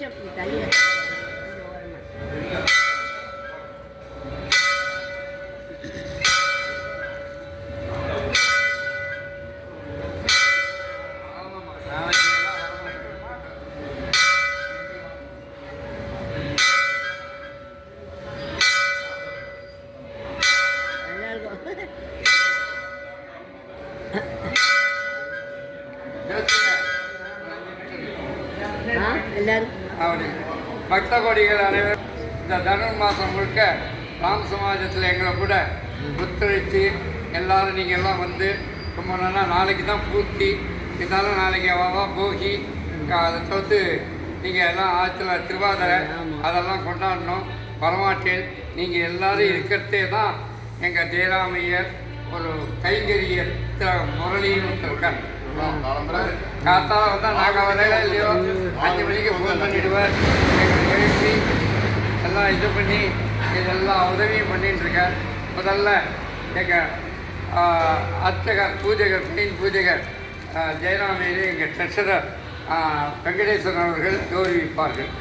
நிமிஷம் தள்ளி பக்த கோடிகள் அனைவரும் இந்த தனுர் மாதம் முழுக்க ராம் சமாஜத்தில் எங்களை கூட ஒத்துழைத்து எல்லோரும் நீங்கள் எல்லாம் வந்து ரொம்ப நல்லா நாளைக்கு தான் பூர்த்தி இருந்தாலும் நாளைக்கு அவ்வளோவா போகி அதை தவிர்த்து நீங்கள் எல்லாம் ஆற்றுல திருவாதிரை அதெல்லாம் கொண்டாடணும் வரமாட்டேன். நீங்கள் எல்லோரும் இருக்கிறதே தான் எங்கள் ஜெயராமையர் ஒரு கைங்கரியர் முரளின்னு இருக்கார். காத்தால வந்தால் நாங்கள் வரையில இல்லையோ 5 மணிக்கு ஃபோன் பண்ணிவிடுவார். எங்களை எழுப்பி எல்லாம் இது பண்ணி இதெல்லாம் உதவியும் பண்ணிட்டுருக்கார். முதல்ல எங்கள் அர்ச்சகர் பூஜகர் மெயின் பூஜகர் ஜெயராமையிலே எங்கள் ட்ரெஷரர் வெங்கடேஸ்வரன் அவர்கள் கௌரவிப்பார்கள்.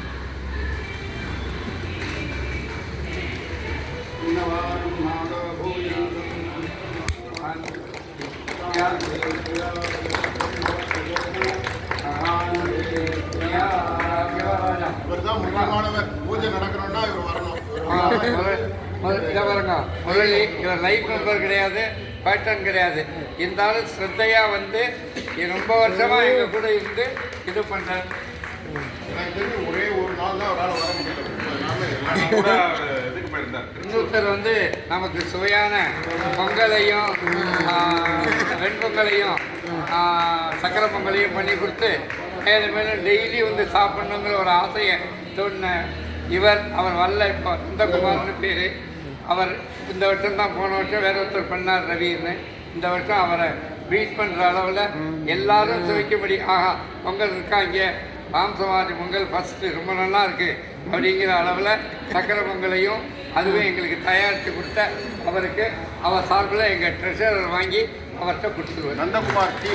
பூஜை நடக்கணும்னா இவர் வரணும். பாருங்க, முரளி இவர் லைஃப் மெம்பர் கிடையாது, பேட்டர்ன் கிடையாது. இருந்தாலும் ஸ்ரத்தையாக வந்து ரொம்ப வருஷமாக எங்கள் கூட இருந்து இது பண்ணுறேன். ஒரே ஒரு நாள் தான் அவரால் வர முடியல. இன்னொருத்தர் வந்து நமக்கு சுவையான பொங்கலையும் வெண்பொங்கலையும் சக்கரை பொங்கலையும் பண்ணி கொடுத்து மேலும் மேலும் டெய்லி வந்து சாப்பிட்ணுங்கிற ஒரு ஆசையை சொன்ன அவர் வரல. இப்போ சுந்தகுமார்னு பேர். அவர் இந்த வருஷம் தான், போன வருஷம் வேற ஒருத்தர் பண்ணார் ரவின்னு. இந்த வருஷம் அவரை பீட் பண்ணுற அளவில் எல்லாரும் சுவைக்கும்படி ஆஹா பொங்கல் இருக்கா இங்கே ராம் சமாஜ் பொங்கல் ஃபஸ்ட்டு ரொம்ப நல்லா இருக்குது அப்படிங்கிற அளவில் சக்கரை பொங்கலையும் அதுவே எங்களுக்கு தயாரித்து கொடுத்த அவருக்கு அவர் சார்பில் எங்கள் ட்ரெஷரர் வாங்கி அவர்கிட்ட கொடுத்துருவார். நந்தகுமார் டி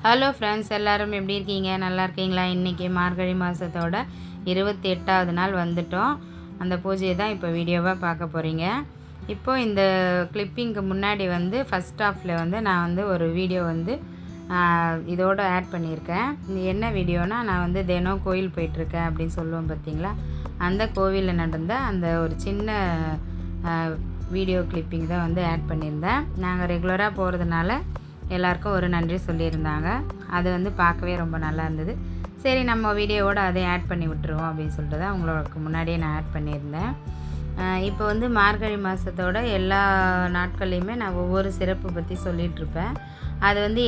ஹலோ ஃப்ரெண்ட்ஸ், எல்லோரும் எப்படி இருக்கீங்க? நல்லா இருக்கீங்களா? இன்றைக்கி மார்கழி மாதத்தோட 28வது நாள் வந்துட்டோம். அந்த பூஜையை தான் இப்போ வீடியோவாக பார்க்க போகிறீங்க. இப்போது இந்த கிளிப்பிங்க்கு முன்னாடி வந்து ஃபஸ்ட் ஹாஃபில் வந்து நான் வந்து ஒரு வீடியோ வந்து இதோடு ஆட் பண்ணியிருக்கேன். இது என்ன வீடியோனா, நான் வந்து தினம் கோயில் போயிட்டுருக்கேன் அப்படின்னு சொல்லுவோம் பார்த்தீங்களா, அந்த கோவிலில் நடந்த அந்த ஒரு சின்ன வீடியோ கிளிப்பிங் தான் வந்து ஆட் பண்ணியிருந்தேன். நாங்கள் ரெகுலராக போகிறதுனால எல்லாருக்கும் ஒரு நன்றி சொல்லியிருந்தாங்க. அது வந்து பார்க்கவே ரொம்ப நல்லா இருந்தது. சரி, நம்ம வீடியோவோடு அதை ஆட் பண்ணி விட்டுருவோம் அப்படின்னு சொல்லிட்டு தான் உங்களுக்கு முன்னாடியே நான் ஆட் பண்ணியிருந்தேன். இப்போ வந்து மார்கழி மாதத்தோட எல்லா நாட்கள்லையுமே நான் ஒவ்வொரு சிறப்பு பற்றி சொல்லிகிட்ருப்பேன். அது வந்து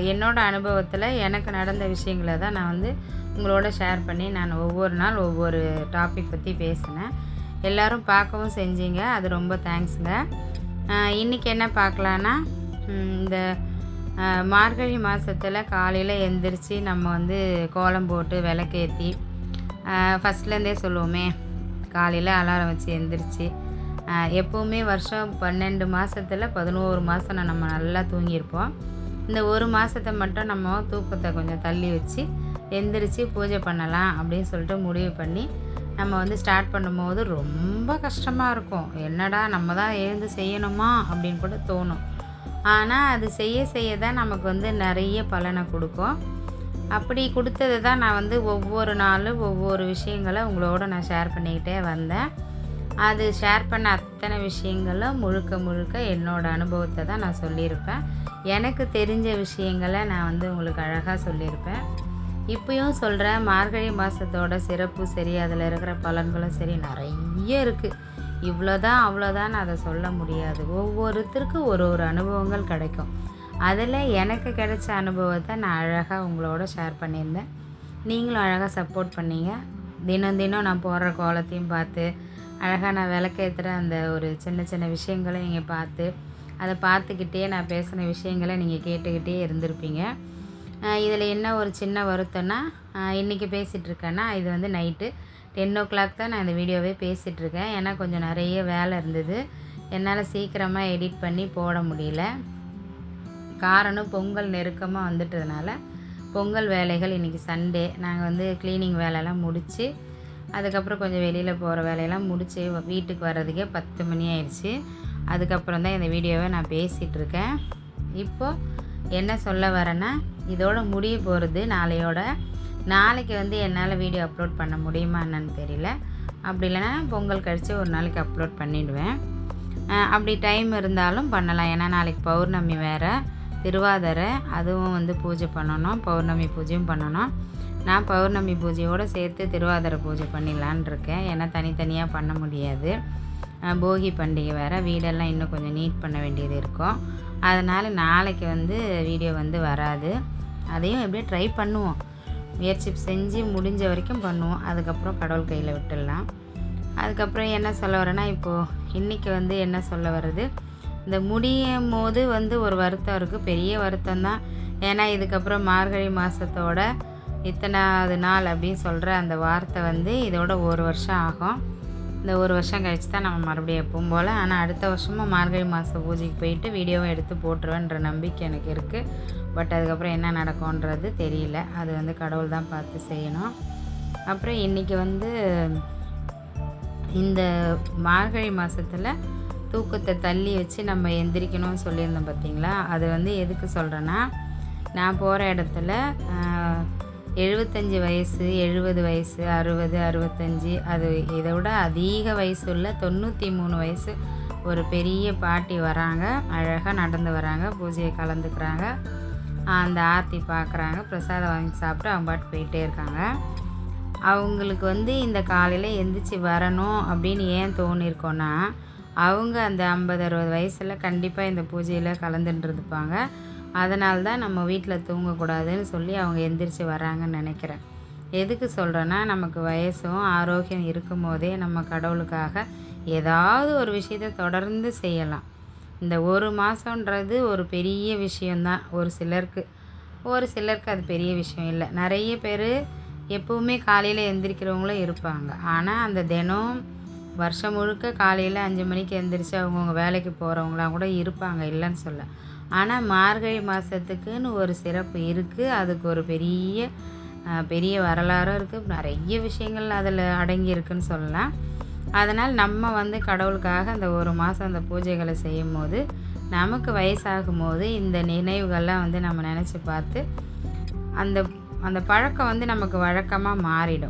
என்னோட அனுபவத்தில் எனக்கு நடந்த விஷயங்களை தான் நான் வந்து உங்களோட ஷேர் பண்ணி நான் ஒவ்வொரு நாள் ஒவ்வொரு டாபிக் பற்றி பேசினேன். எல்லோரும் பார்க்கவும் செஞ்சீங்க, அது ரொம்ப தேங்க்ஸுங்க. இன்றைக்கி என்ன பார்க்கலான்னா, இந்த மார்கழி மாதத்தில் காலையில் எழுந்திரிச்சி நம்ம வந்து கோலம் போட்டு விளக்கேற்றி ஃபஸ்ட்லேருந்தே சொல்லுவோமே, காலையில் அலாரம் வச்சு எழுந்திரிச்சி எப்போவுமே வருஷம் 12 மாதத்தில் 11 மாதம் நம்ம நல்லா தூங்கியிருப்போம். இந்த ஒரு மாதத்தை மட்டும் நம்ம தூக்கத்தை கொஞ்சம் தள்ளி வச்சு எந்திரிச்சு பூஜை பண்ணலாம் அப்படின்னு சொல்லிட்டு முடிவு பண்ணி நம்ம வந்து ஸ்டார்ட் பண்ணும்போது ரொம்ப கஷ்டமாக இருக்கும். என்னடா நம்ம தான் எழுந்து செய்யணுமா அப்படின்னு கூட தோணும். ஆனால் அது செய்ய தான் நமக்கு வந்து நிறைய பலனை கொடுக்கும். அப்படி கொடுத்தது தான் நான் வந்து ஒவ்வொரு நாளும் ஒவ்வொரு விஷயங்களை உங்களோட நான் ஷேர் பண்ணிக்கிட்டே வந்தேன். அது ஷேர் பண்ண அத்தனை விஷயங்களும் முழுக்க என்னோடய அனுபவத்தை தான் நான் சொல்லியிருப்பேன். எனக்கு தெரிஞ்ச விஷயங்களை நான் வந்து உங்களுக்கு அழகாக சொல்லியிருப்பேன். இப்போயும் சொல்கிறேன், மார்கழி மாதத்தோட சிறப்பு சரி, அதில் இருக்கிற பலன்களும் சரி நிறைய இருக்குது. இவ்வளோதான் அவ்வளோதான் அதை சொல்ல முடியாது. ஒவ்வொருத்தருக்கும் ஒரு அனுபவங்கள் கிடைக்கும். அதில் எனக்கு கிடைச்ச அனுபவத்தை நான் அழகாக உங்களோட ஷேர் பண்ணியிருந்தேன். நீங்களும் அழகாக சப்போர்ட் பண்ணீங்க. தினம் நான் போடுற கோலத்தையும் பார்த்து, அழகாக நான் விளக்கேற்றுற அந்த ஒரு சின்ன விஷயங்களை நீங்கள் பார்த்து, அதை பார்த்துக்கிட்டே நான் பேசின விஷயங்களை நீங்கள் கேட்டுக்கிட்டே இருந்திருப்பீங்க. இதில் என்ன ஒரு சின்ன வருத்தம்னா, இன்றைக்கி பேசிகிட்ருக்கேன்னா இது வந்து நைட்டு 10 o'clock தான் நான் இந்த வீடியோவே பேசிகிட்ருக்கேன். ஏன்னா கொஞ்சம் நிறைய வேலை இருந்தது, என்னால் சீக்கிரமாக எடிட் பண்ணி போட முடியல. காரணம் பொங்கல் நெருக்கமாக வந்துட்டதுனால பொங்கல் வேலைகள் இன்றைக்கி சண்டே நாங்கள் வந்து க்ளீனிங் வேலையெல்லாம் முடித்து, அதுக்கப்புறம் கொஞ்சம் வெளியில் போகிற வேலையெல்லாம் முடித்து வீட்டுக்கு வர்றதுக்கே 10 மணி ஆயிடுச்சு. அதுக்கப்புறம் தான் இந்த வீடியோவை நான் பேசிகிட்ருக்கேன். இப்போது என்ன சொல்ல வரேன்னா, இதோட முடிய போகிறது நாளைக்கு வந்து என்னால் வீடியோ அப்லோட் பண்ண முடியுமா என்னன்னு தெரியல. அப்படி இல்லைன்னா பொங்கல் கழித்து ஒரு நாளைக்கு அப்லோட் பண்ணிவிடுவேன். அப்படி டைம் இருந்தாலும் பண்ணலாம். ஏன்னா நாளைக்கு பௌர்ணமி வேறு, திருவாதிரை, அதுவும் வந்து பூஜை பண்ணணும், பௌர்ணமி பூஜையும் பண்ணணும். நான் பௌர்ணமி பூஜையோடு சேர்த்து திருவாதிரை பூஜை பண்ணிடலான் இருக்கேன். ஏன்னா தனித்தனியாக பண்ண முடியாது. போகி பண்டிகை வேறு, வீடெல்லாம் இன்னும் கொஞ்சம் நீட் பண்ண வேண்டியது இருக்கும். அதனால் நாளைக்கு வந்து வீடியோ வந்து வராது. அதையும் எப்படியும் ட்ரை பண்ணுவோம், முயற்சி செஞ்சு முடிஞ்ச வரைக்கும் பண்ணுவோம். அதுக்கப்புறம் கடவுள் கையில் விட்டுடலாம். அதுக்கப்புறம் என்ன சொல்ல வரேன்னா, இப்போது இன்றைக்கி வந்து என்ன சொல்ல வருது, இந்த முடியும் போது வந்து ஒரு வருத்தம் இருக்குது, பெரிய வருத்தம் தான். ஏன்னா இதுக்கப்புறம் மார்கழி மாதத்தோட இத்தனாவது நாள் அப்படின்னு சொல்கிற அந்த வார்த்தை வந்து இதோட 1 வருஷம் ஆகும். இந்த 1 வருஷம் கழித்து தான் நம்ம மறுபடியும் எப்பவும் போல். ஆனால் அடுத்த வருஷமும் மார்கழி மாத பூஜைக்கு போயிட்டு வீடியோவை எடுத்து போட்டுருவேன்ற நம்பிக்கை எனக்கு இருக்குது. பட் அதுக்கப்புறம் என்ன நடக்கும்ன்றது தெரியல. அது வந்து கடவுள் தான் பார்த்து செய்யணும். அப்புறம் இன்றைக்கி வந்து இந்த மார்கழி மாதத்தில் தூக்கத்தை தள்ளி வச்சு நம்ம எந்திரிக்கணும்னு சொல்லியிருந்தோம் பார்த்திங்களா. அது வந்து எதுக்கு சொல்கிறேன்னா, நான் போகிற இடத்துல 75 வயசு, 70 வயசு, 60, 65, அது இதை விட அதிக வயசு உள்ள 93 வயசு ஒரு பெரிய பாட்டி வராங்க. அழகாக நடந்து வராங்க, பூஜையை கலந்துக்கிறாங்க, அந்த ஆர்த்தி பார்க்குறாங்க, பிரசாதம் வாங்கி சாப்பிட்டு அவங்க பாட்டு போயிட்டே இருக்காங்க. அவங்களுக்கு வந்து இந்த காலையில் எந்திரிச்சு வரணும் அப்படின்னு ஏன் தோணியிருக்கோன்னா, அவங்க அந்த 50-60 வயசில் கண்டிப்பாக இந்த பூஜையில் கலந்துட்டுருப்பாங்க. அதனால தான் நம்ம வீட்டில் தூங்கக்கூடாதுன்னு சொல்லி அவங்க எந்திரிச்சு வராங்கன்னு நினைக்கிறேன். எதுக்கு சொல்கிறேன்னா, நமக்கு வயசும் ஆரோக்கியம் இருக்கும் போதே நம்ம கடவுளுக்காக ஏதாவது ஒரு விஷயத்தை தொடர்ந்து செய்யலாம். இந்த 1 மாதன்றது ஒரு பெரிய விஷயந்தான் ஒரு சிலருக்கு அது பெரிய விஷயம் இல்லை. நிறைய பேர் எப்போவுமே காலையில் எந்திரிக்கிறவங்களும் இருப்பாங்க. ஆனால் அந்த தினம் வருஷம் முழுக்க காலையில் 5 மணிக்கு எந்திரிச்சு அவங்கவுங்க வேலைக்கு போகிறவங்களாம் கூட இருப்பாங்க, இல்லைன்னு சொல்ல. ஆனால் மார்கழி மாதத்துக்குன்னு ஒரு சிறப்பு இருக்குது. அதுக்கு ஒரு பெரிய வரலாறும் இருக்குது. நிறைய விஷயங்கள் அதில் அடங்கியிருக்குன்னு சொல்லலாம். அதனால் நம்ம வந்து கடவுளுக்காக அந்த ஒரு மாதம் அந்த பூஜைகளை செய்யும் போது நமக்கு வயசாகும் போது இந்த நினைவுகள்லாம் வந்து நம்ம நினச்சி பார்த்து அந்த அந்த பழக்கம் வந்து நமக்கு வழக்கமாக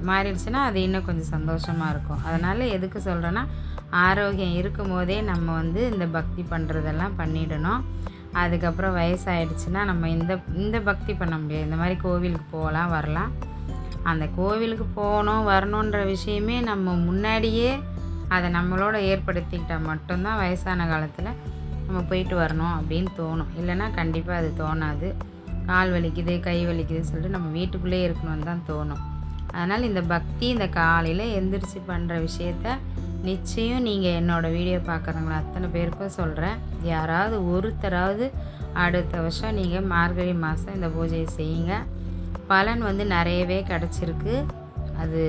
மாறிடுச்சுன்னா அது இன்னும் கொஞ்சம் சந்தோஷமாக இருக்கும். அதனால் எதுக்கு சொல்கிறேன்னா, ஆரோக்கியம் இருக்கும் போதே நம்ம வந்து இந்த பக்தி பண்ணுறதெல்லாம் பண்ணிடணும். அதுக்கப்புறம் வயசாகிடுச்சுன்னா நம்ம இந்த பக்தி பண்ண முடியாது. இந்த மாதிரி கோவிலுக்கு போகலாம் வரலாம். அந்த கோவிலுக்கு போகணும் வரணுன்ற விஷயமே நம்ம முன்னாடியே அதை நம்மளோட ஏற்படுத்திக்கிட்டால் மட்டும்தான் வயசான காலத்தில் நம்ம போயிட்டு வரணும் அப்படின்னு தோணும். இல்லைன்னா கண்டிப்பாக அது தோணாது. கால் வலிக்குது கை வலிக்குதுன்னு சொல்லிட்டு நம்ம வீட்டுக்குள்ளே இருக்கணும்னு தான் தோணும். அதனால் இந்த பக்தி இந்த காலையில் எந்திரிச்சு பண்ணுற விஷயத்த நிச்சயம் நீங்கள் என்னோடய வீடியோ பார்க்குறவங்கள அத்தனை பேருக்கும் சொல்கிறேன். யாராவது ஒருத்தராவது அடுத்த வருஷம் நீங்கள் மார்கழி மாதம் இந்த பூஜையை செய்யுங்க. பலன் வந்து நிறையவே கிடச்சிருக்கு. அது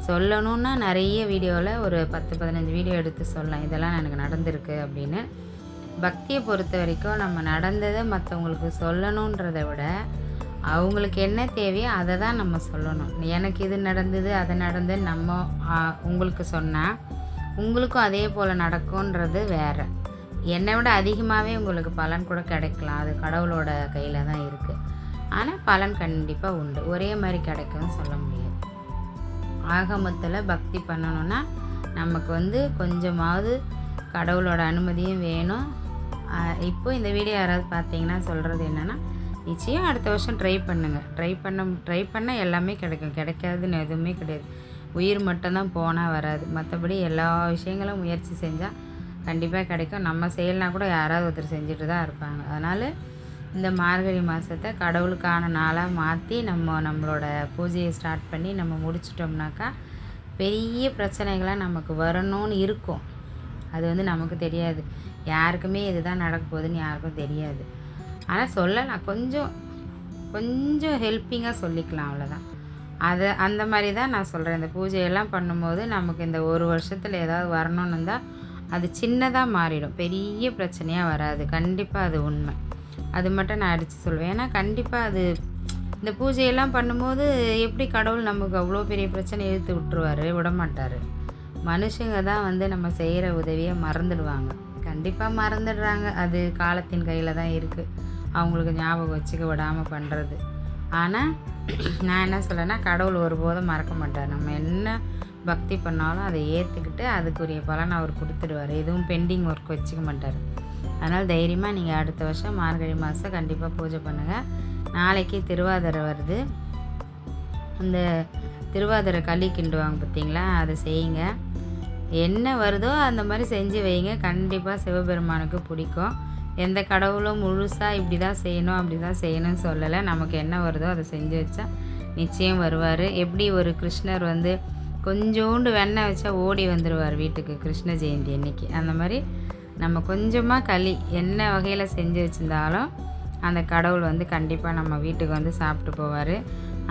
சொல்லணுன்னா நிறைய வீடியோவில் ஒரு 10-15 வீடியோ எடுத்து சொல்லலாம், இதெல்லாம் எனக்கு நடந்திருக்கு அப்படின்னு. பக்தியை பொறுத்த வரைக்கும் நம்ம நடந்ததை மற்றவங்களுக்கு சொல்லணுன்றதை விட அவங்களுக்கு என்ன தேவையோ அதை தான் நம்ம சொல்லணும். எனக்கு இது நடந்தது அது நடந்தது நம்ம உங்களுக்கு சொன்னால் உங்களுக்கும் அதே போல் நடக்கும்ன்றது வேறு. என்னை விட அதிகமாகவே உங்களுக்கு பலன் கூட கிடைக்கலாம். அது கடவுளோட கையில் தான் இருக்குது. ஆனால் பலன் கண்டிப்பாக உண்டு. ஒரே மாதிரி கிடைக்கும்னு சொல்ல முடியாது. ஆகமத்தில் பக்தி பண்ணணுன்னா நமக்கு வந்து கொஞ்சமாவது கடவுளோட அனுமதியும் வேணும். இப்போ இந்த வீடியோ யாராவது பார்த்தீங்கன்னா சொல்கிறது என்னென்னா, நிச்சயம் அடுத்த வருஷம் ட்ரை பண்ணுங்கள். ட்ரை பண்ண எல்லாமே கிடைக்கும். கிடைக்காதுன்னு எதுவுமே கிடையாது. உயிர் மட்டும்தான் போனால் வராது. மற்றபடி எல்லா விஷயங்களும் முயற்சி செஞ்சால் கண்டிப்பாக கிடைக்கும். நம்ம செய்யலைனா கூட யாராவது ஒருத்தர் செஞ்சுட்டு தான் இருப்பாங்க. அதனால் இந்த மார்கழி மாதத்தை கடவுளுக்கான நாளாக மாற்றி நம்மளோட பூஜையை ஸ்டார்ட் பண்ணி நம்ம முடிச்சிட்டோம்னாக்கா பெரிய பிரச்சனைகளாக நமக்கு வரணும்னு இருக்கும். அது வந்து நமக்கு தெரியாது. யாருக்குமே இதுதான் நடக்க போகுதுன்னு யாருக்கும் தெரியாது. ஆனால் சொல்லலாம், கொஞ்சம் ஹெல்ப்பிங்காக சொல்லிக்கலாம், அவ்வளோதான். அந்த மாதிரி தான் நான் சொல்கிறேன். இந்த பூஜையெல்லாம் பண்ணும்போது நமக்கு இந்த ஒரு வருஷத்தில் ஏதாவது வரணும்னு இருந்தால் அது சின்னதாக மாறிடும், பெரிய பிரச்சனையாக வராது. கண்டிப்பாக அது உண்மை. அது மட்டும் நான் அடித்து சொல்லுவேன். ஏன்னா கண்டிப்பாக இந்த பூஜையெல்லாம் பண்ணும்போது எப்படி கடவுள் நமக்கு அவ்வளோ பெரிய பிரச்சனை இழுத்து விடமாட்டார். மனுஷங்க தான் வந்து நம்ம செய்கிற உதவியை மறந்துடுவாங்க. கண்டிப்பாக மறந்துடுறாங்க. அது காலத்தின் கையில் தான் இருக்குது, அவங்களுக்கு ஞாபகம் வச்சுக்க விடாமல் பண்ணுறது. ஆனால் நான் என்ன சொல்லேன்னா, கடவுள் ஒருபோதும் மறக்க மாட்டார். நம்ம என்ன பக்தி பண்ணாலும் அதை ஏற்றுக்கிட்டு அதுக்குரிய பலன் அவர் கொடுத்துடுவார். எதுவும் பெண்டிங் ஒர்க் வச்சுக்க மாட்டார். அதனால் தைரியமாக நீங்கள் அடுத்த வருஷம் மார்கழி மாதம் கண்டிப்பாக பூஜை பண்ணுங்கள். நாளைக்கு திருவாதிரை வருது. அந்த திருவாதிரை களி கிண்டுவாங்க பார்த்தீங்களா, அதை செய்யுங்க. என்ன வருதோ அந்த மாதிரி செஞ்சு வைங்க. கண்டிப்பாக சிவபெருமானுக்கு பிடிக்கும். எந்த கடவுளும் முழுசாக இப்படி தான் செய்யணும் அப்படி தான் செய்யணும்னு சொல்லலை. நமக்கு என்ன வருதோ அதை செஞ்சு வச்சா நிச்சயம் வருவார். எப்படி ஒரு கிருஷ்ணர் வந்து கொஞ்சோண்டு வெண்ணெய் வச்சா ஓடி வந்துடுவார் வீட்டுக்கு கிருஷ்ண ஜெயந்தி அன்னைக்கு, அந்த மாதிரி நம்ம கொஞ்சமாக களி என்ன வகையில் செஞ்சு வச்சுருந்தாலும் அந்த கடவுள் வந்து கண்டிப்பாக நம்ம வீட்டுக்கு வந்து சாப்பிட்டு போவார்.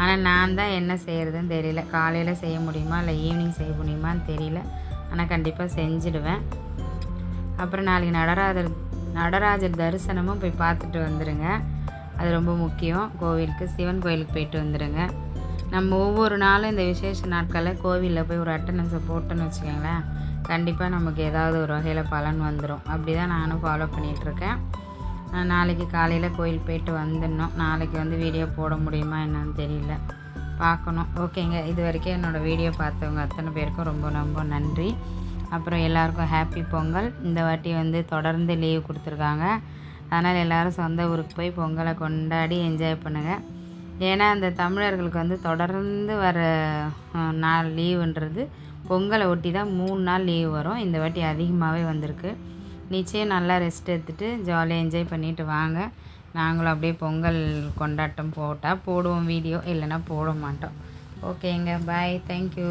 ஆனால் நான் தான் என்ன செய்கிறதுன்னு தெரியல. காலையில் செய்ய முடியுமா இல்லை ஈவினிங் செய்ய முடியுமான்னு தெரியல. ஆனால் கண்டிப்பாக செஞ்சுடுவேன். அப்புறம் நாளைக்கு நடராஜர் தரிசனமும் போய் பார்த்துட்டு வந்துடுங்க. அது ரொம்ப முக்கியம். கோவிலுக்கு சிவன் கோவிலுக்கு போயிட்டு வந்துடுங்க. நம்ம ஒவ்வொரு நாளும் இந்த விசேஷ நாட்களில் கோவிலில் போய் ஒரு அட்டண்டன்ஸை போட்டோன்னு வச்சுக்கோங்களேன், கண்டிப்பாக நமக்கு ஏதாவது ஒரு வகையில் பலன் வந்துடும். அப்படி தான் நானும் ஃபாலோ பண்ணிகிட்ருக்கேன். நாளைக்கு காலையில் கோயில் போயிட்டு வந்துடணும். நாளைக்கு வந்து வீடியோ போட முடியுமா என்னன்னு தெரியல, பார்க்கணும். ஓகேங்க, இது வரைக்கும் என்னோடய வீடியோ பார்த்தவங்க அத்தனை பேருக்கும் ரொம்ப ரொம்ப நன்றி. அப்புறம் எல்லாருக்கும் ஹாப்பி பொங்கல். இந்த வாட்டி வந்து தொடர்ந்து லீவ் கொடுத்துருக்காங்க. அதனால் எல்லோரும் சொந்த ஊருக்கு போய் பொங்கலை கொண்டாடி என்ஜாய் பண்ணுங்கள். ஏன்னா அந்த தமிழர்களுக்கு வந்து தொடர்ந்து வர நாள் லீவுன்றது பொங்கலை ஒட்டி தான் 3 நாள் லீவ் வரும். இந்த வாட்டி அதிகமாகவே வந்திருக்கு. நிச்சயம் நல்லா ரெஸ்ட் எடுத்துகிட்டு ஜாலியாக என்ஜாய் பண்ணிவிட்டு வாங்க. நாங்களும் அப்படியே பொங்கல் கொண்டாட்டம் போடுவோம் வீடியோ, இல்லைன்னா போட மாட்டோம். ஓகேங்க, பாய், தேங்க்யூ.